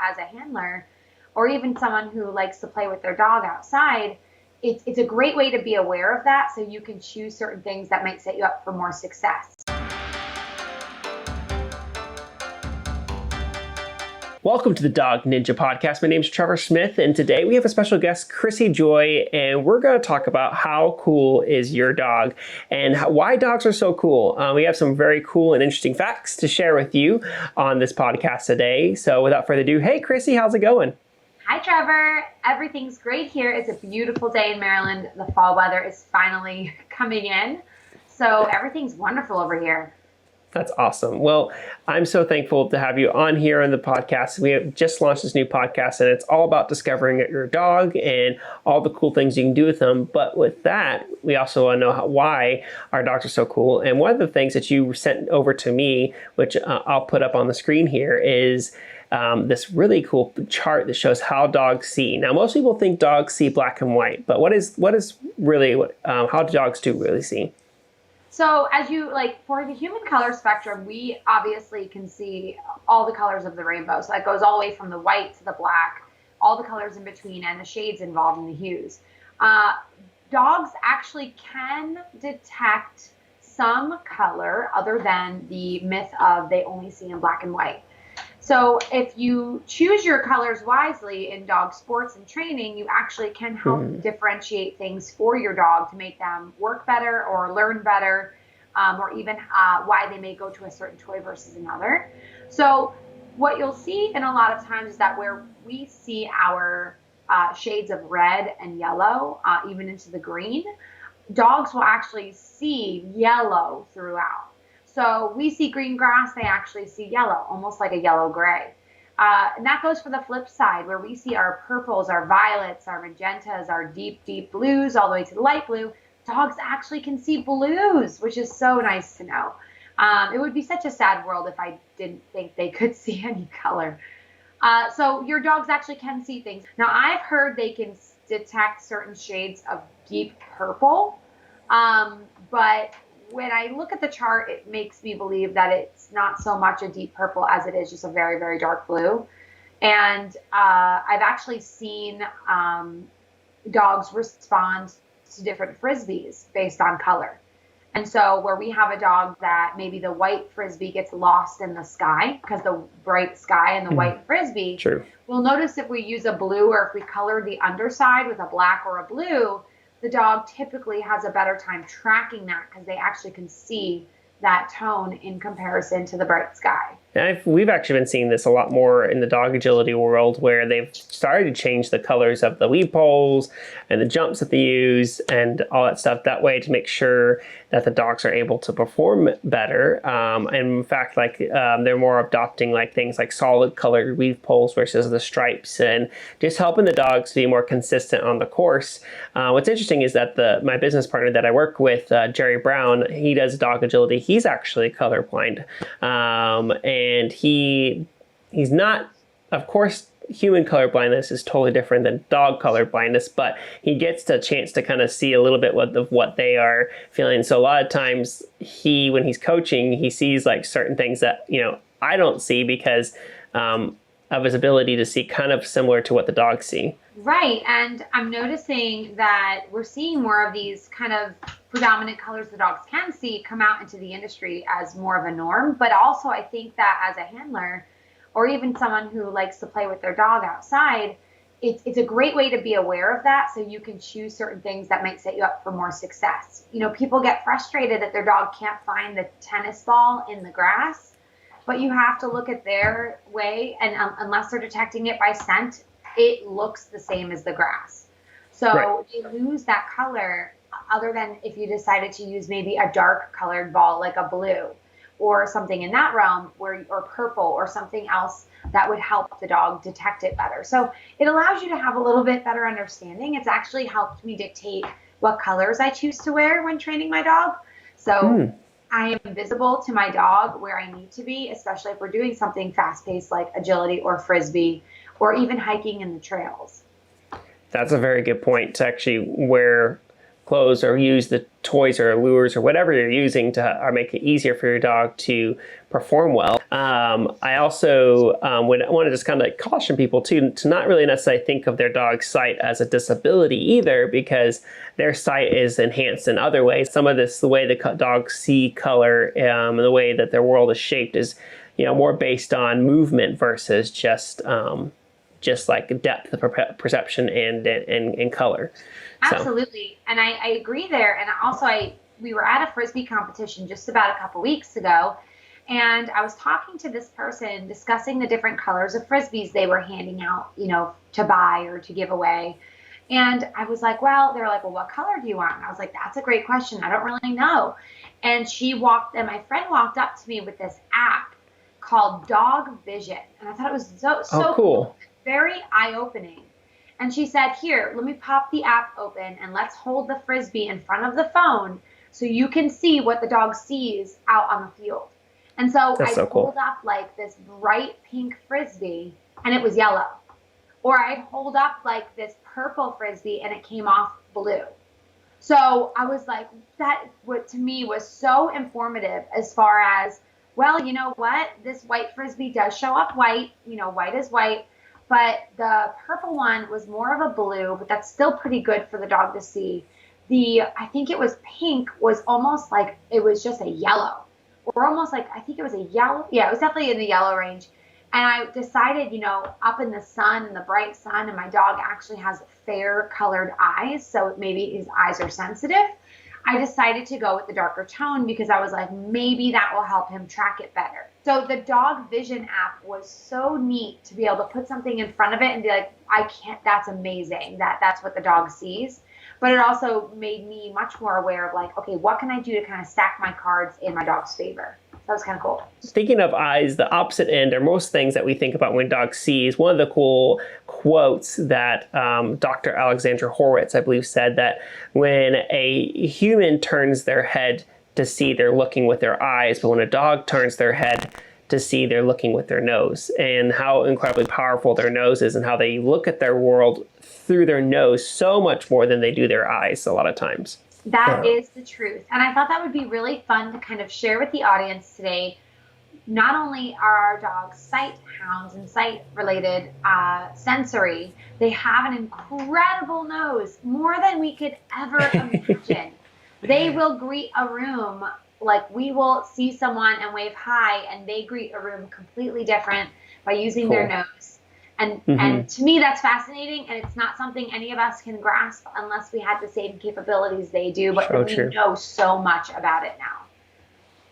as a handler, or even someone who likes to play with their dog outside, it's a great way to be aware of that so you can choose certain things that might set you up for more success. Welcome to the Dog Ninja Podcast. My name is Trevor Smith, and today we have a special guest, Chrissy Joy, and we're going to talk about how cool is your dog and why dogs are so cool. We have some very cool and interesting facts to share with you on this podcast today. So without further ado, hey Chrissy, how's it going? Hi Trevor, everything's great here. It's a beautiful day in Maryland. The fall weather is finally coming in, so everything's wonderful over here. That's awesome. Well, I'm so thankful to have you on here on the podcast. We have just launched this new podcast, and it's all about discovering your dog and all the cool things you can do with them. But with that, we also want to know why our dogs are so cool. And one of the things that you sent over to me, which I'll put up on the screen here, is this really cool chart that shows how dogs see. Now, most people think dogs see black and white, but what is really how do dogs do really see? So for the human color spectrum, we obviously can see all the colors of the rainbow. So that goes all the way from the white to the black, all the colors in between, and the shades involved in the hues. Dogs actually can detect some color other than the myth of they only see in black and white. So if you choose your colors wisely in dog sports and training, you actually can help differentiate things for your dog to make them work better or learn better, or even why they may go to a certain toy versus another. So what you'll see in a lot of times is that where we see our shades of red and yellow, even into the green, dogs will actually see yellow throughout. So we see green grass, they actually see yellow, almost like a yellow-gray. And that goes for the flip side, where we see our purples, our violets, our magentas, our deep, deep blues, all the way to the light blue. Dogs actually can see blues, which is so nice to know. It would be such a sad world if I didn't think they could see any color. So your dogs actually can see things. Now, I've heard they can detect certain shades of deep purple, but when I look at the chart, it makes me believe that it's not so much a deep purple as it is just a very, very dark blue. And I've actually seen dogs respond to different Frisbees based on color. And so where we have a dog that maybe the white Frisbee gets lost in the sky because the bright sky and the white Frisbee, we'll notice if we use a blue or if we color the underside with a black or a blue, the dog typically has a better time tracking that because they actually can see that tone in comparison to the bright sky. And we've actually been seeing this a lot more in the dog agility world, where they've started to change the colors of the lead poles and the jumps that they use and all that stuff that way to make sure that the dogs are able to perform better. And in fact, they're more adopting things like solid colored weave poles versus the stripes, and just helping the dogs be more consistent on the course. What's interesting is that my business partner that I work with, Jerry Brown, he does dog agility. He's actually colorblind. And he's not, of course, human color blindness is totally different than dog color blindness, but he gets the chance to kind of see a little bit of what they are feeling. So a lot of times when he's coaching, he sees certain things that, I don't see because of his ability to see kind of similar to what the dogs see. Right. And I'm noticing that we're seeing more of these kind of predominant colors the dogs can see come out into the industry as more of a norm. But also I think that as a handler or even someone who likes to play with their dog outside, it's a great way to be aware of that so you can choose certain things that might set you up for more success. People get frustrated that their dog can't find the tennis ball in the grass, but you have to look at their way, and unless they're detecting it by scent, it looks the same as the grass. So they lose that color, other than if you decided to use maybe a dark colored ball like a blue or something in that realm, or purple or something else that would help the dog detect it better. So it allows you to have a little bit better understanding. It's actually helped me dictate what colors I choose to wear when training my dog. So I am visible to my dog where I need to be, especially if we're doing something fast-paced like agility or Frisbee or even hiking in the trails. That's a very good point, to actually wear clothes or use the toys or lures or whatever you're using to or make it easier for your dog to perform well. I also would want to just kind of caution people too to not really necessarily think of their dog's sight as a disability either, because their sight is enhanced in other ways. Some of this, the way the dogs see color, and the way that their world is shaped is, more based on movement versus just like depth of perception and color. Absolutely. And I agree there. And also we were at a Frisbee competition just about a couple weeks ago. And I was talking to this person discussing the different colors of Frisbees they were handing out, to buy or to give away. And I was like, they were like, well, what color do you want? And I was like, that's a great question. I don't really know. And my friend walked up to me with this app called Dog Vision. And I thought it was so cool. Very eye-opening. And she said, here, let me pop the app open and let's hold the Frisbee in front of the phone so you can see what the dog sees out on the field. And so I pulled up like this bright pink Frisbee and it was yellow. Or I'd hold up like this purple Frisbee and it came off blue. So I was like, that what to me was so informative as far as, well, you know what? This white Frisbee does show up white, white is white. But the purple one was more of a blue, but that's still pretty good for the dog to see. I think it was pink, was almost like it was just a yellow. Or almost like, I think it was a yellow. Yeah, it was definitely in the yellow range. And I decided, up in the sun, in the bright sun, and my dog actually has fair colored eyes, so maybe his eyes are sensitive. I decided to go with the darker tone because I was like, maybe that will help him track it better. So the Dog Vision app was so neat to be able to put something in front of it and be like, that's amazing. That's what the dog sees. But it also made me much more aware of like, okay, what can I do to kind of stack my cards in my dog's favor? That was kind of cool. Speaking of eyes, the opposite end are most things that we think about when dog sees. One of the cool quotes that Dr. Alexandra Horwitz, I believe, said that when a human turns their head to see, they're looking with their eyes, but when a dog turns their head to see, they're looking with their nose, and how incredibly powerful their nose is and how they look at their world through their nose so much more than they do their eyes a lot of times. That is the truth. And I thought that would be really fun to kind of share with the audience today. Not only are our dogs sight hounds and sight-related sensory, they have an incredible nose, more than we could ever imagine. They will greet a room like we will see someone and wave hi, and they greet a room completely different by using their nose. And to me, that's fascinating, and it's not something any of us can grasp unless we had the same capabilities they do, but we know so much about it now.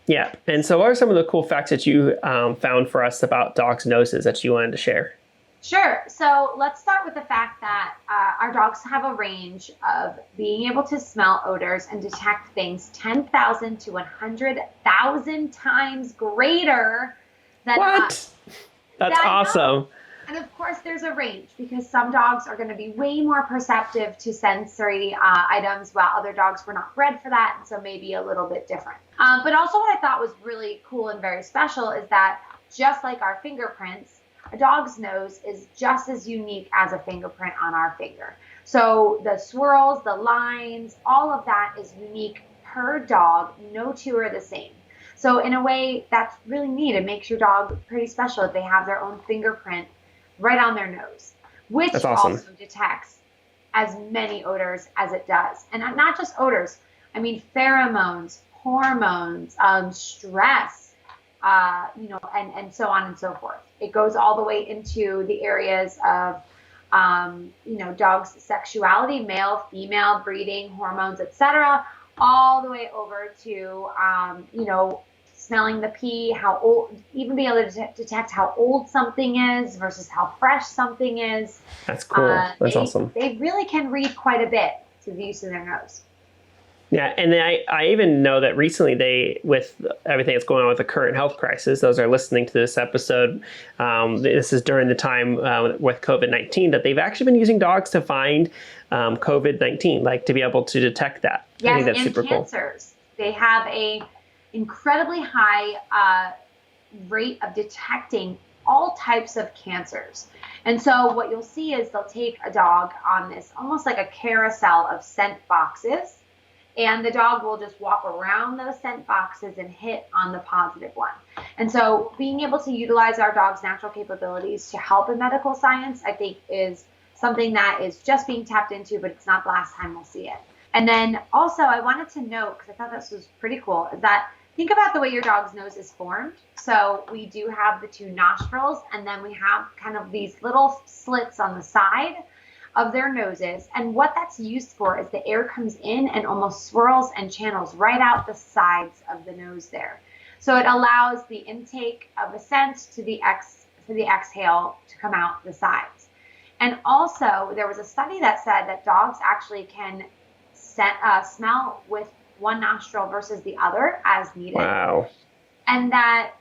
Yeah, and so what are some of the cool facts that you found for us about dogs' noses that you wanted to share? Sure. So let's start with the fact that our dogs have a range of being able to smell odors and detect things 10,000 to 100,000 times greater than us. That's awesome. And of course, there's a range because some dogs are going to be way more perceptive to sensory items, while other dogs were not bred for that, and so maybe a little bit different. But also what I thought was really cool and very special is that just like our fingerprints, a dog's nose is just as unique as a fingerprint on our finger. So the swirls, the lines, all of that is unique per dog. No two are the same. So in a way, that's really neat. It makes your dog pretty special if they have their own fingerprint right on their nose, which also detects as many odors as it does. And not just odors, I mean pheromones, hormones, stress, and so on and so forth. It goes all the way into the areas of, dogs' sexuality, male, female, breeding, hormones, etc., all the way over to, smelling the pee, how old, even be able to detect how old something is versus how fresh something is. That's cool. That's awesome. They really can read quite a bit through the use of their nose. Yeah, and I even know that recently with everything that's going on with the current health crisis, those are listening to this episode, this is during the time with COVID-19, that they've actually been using dogs to find COVID-19, like to be able to detect that. Yes, I think that's super cancers. Cool. They have a incredibly high rate of detecting all types of cancers. And so what you'll see is they'll take a dog on this almost like a carousel of scent boxes, and the dog will just walk around those scent boxes and hit on the positive one. And so being able to utilize our dog's natural capabilities to help in medical science, I think, is something that is just being tapped into, but it's not the last time we'll see it. And then also I wanted to note, because I thought this was pretty cool, is that think about the way your dog's nose is formed. So we do have the 2 nostrils, and then we have kind of these little slits on the side of their noses. And what that's used for is the air comes in and almost swirls and channels right out the sides of the nose there. So it allows the intake of the scent to the exhale to come out the sides. And also there was a study that said that dogs actually can smell with one nostril versus the other as needed. Wow. And that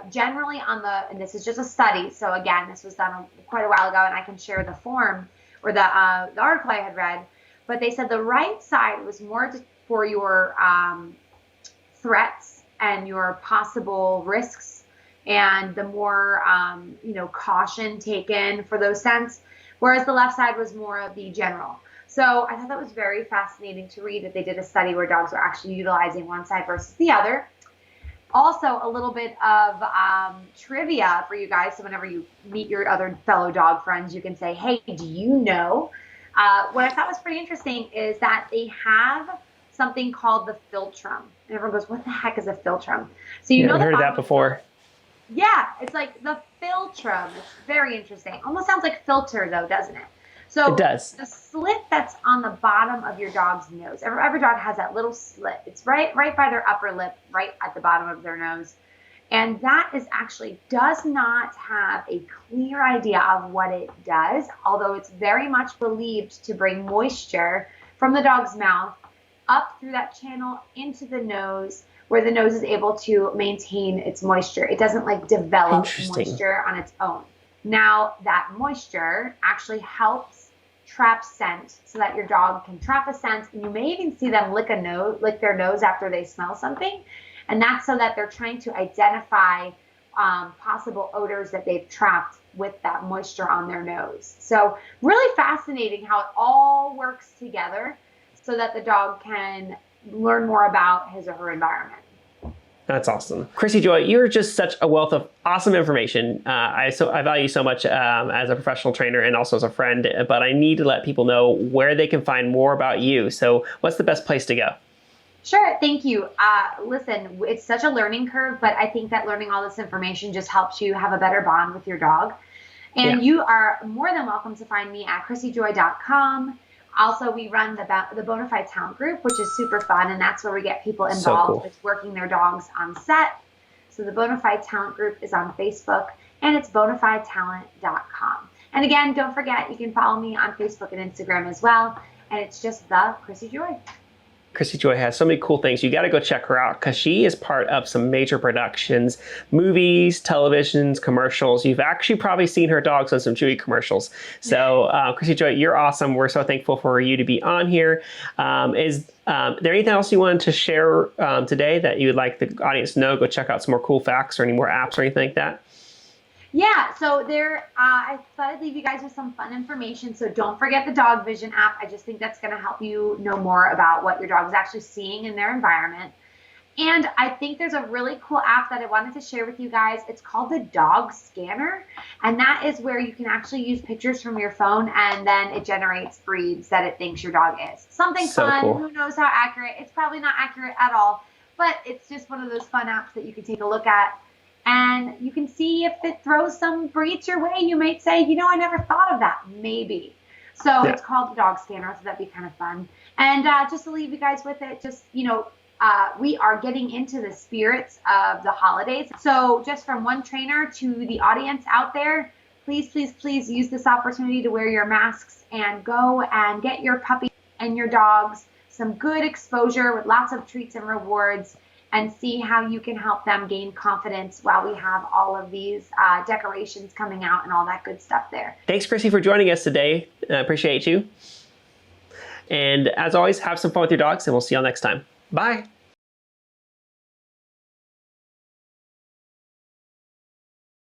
generally and this is just a study, so again, this was done quite a while ago, and I can share the form or the article I had read, but they said the right side was more for your threats and your possible risks, and the more caution taken for those scents, whereas the left side was more of the general. So I thought that was very fascinating to read, that they did a study where dogs were actually utilizing one side versus the other. Also, a little bit of trivia for you guys. So whenever you meet your other fellow dog friends, you can say, hey, do you know? What I thought was pretty interesting is that they have something called the philtrum. And everyone goes, what the heck is a philtrum? So you know, I've heard of that before. Yeah, it's like the philtrum. It's very interesting. Almost sounds like filter, though, doesn't it? So it does. The slit that's on the bottom of your dog's nose. Every dog has that little slit. It's right by their upper lip, right at the bottom of their nose. And that is actually does not have a clear idea of what it does, although it's very much believed to bring moisture from the dog's mouth up through that channel into the nose, where the nose is able to maintain its moisture. It doesn't like develop moisture on its own. Now that moisture actually helps trap scent, so that your dog can trap a scent, and you may even see them lick their nose after they smell something, and that's so that they're trying to identify possible odors that they've trapped with that moisture on their nose. So really fascinating how it all works together so that the dog can learn more about his or her environment. That's awesome. Chrissy Joy, you're just such a wealth of awesome information. I value you so much as a professional trainer and also as a friend, but I need to let people know where they can find more about you. So what's the best place to go? Sure. Thank you. Listen, it's such a learning curve, but I think that learning all this information just helps you have a better bond with your dog. And you are more than welcome to find me at chrissyjoy.com. Also, we run the Bonafide Talent Group, which is super fun, and that's where we get people involved with working their dogs on set. So the Bonafide Talent Group is on Facebook, and it's bonafidetalent.com. And again, don't forget, you can follow me on Facebook and Instagram as well, and it's just the Chrissy Joy. Chrissy Joy has so many cool things. You got to go check her out because she is part of some major productions, movies, televisions, commercials. You've actually probably seen her dogs on some Chewy commercials. So Chrissy Joy, you're awesome. We're so thankful for you to be on here. Is there anything else you wanted to share today that you would like the audience to know? Go check out some more cool facts or any more apps or anything like that. Yeah, so I thought I'd leave you guys with some fun information. So don't forget the Dog Vision app. I just think that's going to help you know more about what your dog is actually seeing in their environment. And I think there's a really cool app that I wanted to share with you guys. It's called the Dog Scanner. And that is where you can actually use pictures from your phone, and then it generates breeds that it thinks your dog is. Something so fun. Cool. Who knows how accurate? It's probably not accurate at all, but it's just one of those fun apps that you can take a look at. And you can see if it throws some breeds your way. You might say, you know, I never thought of that. Maybe. So It's called the Dog Scanner, so that'd be kind of fun. And just to leave you guys with it, just, we are getting into the spirits of the holidays. So just from one trainer to the audience out there, please, please, please use this opportunity to wear your masks and go and get your puppy and your dogs some good exposure with lots of treats and rewards, and see how you can help them gain confidence while we have all of these decorations coming out and all that good stuff there. Thanks, Chrissy, for joining us today. I appreciate you. And as always, have some fun with your dogs, and we'll see y'all next time. Bye.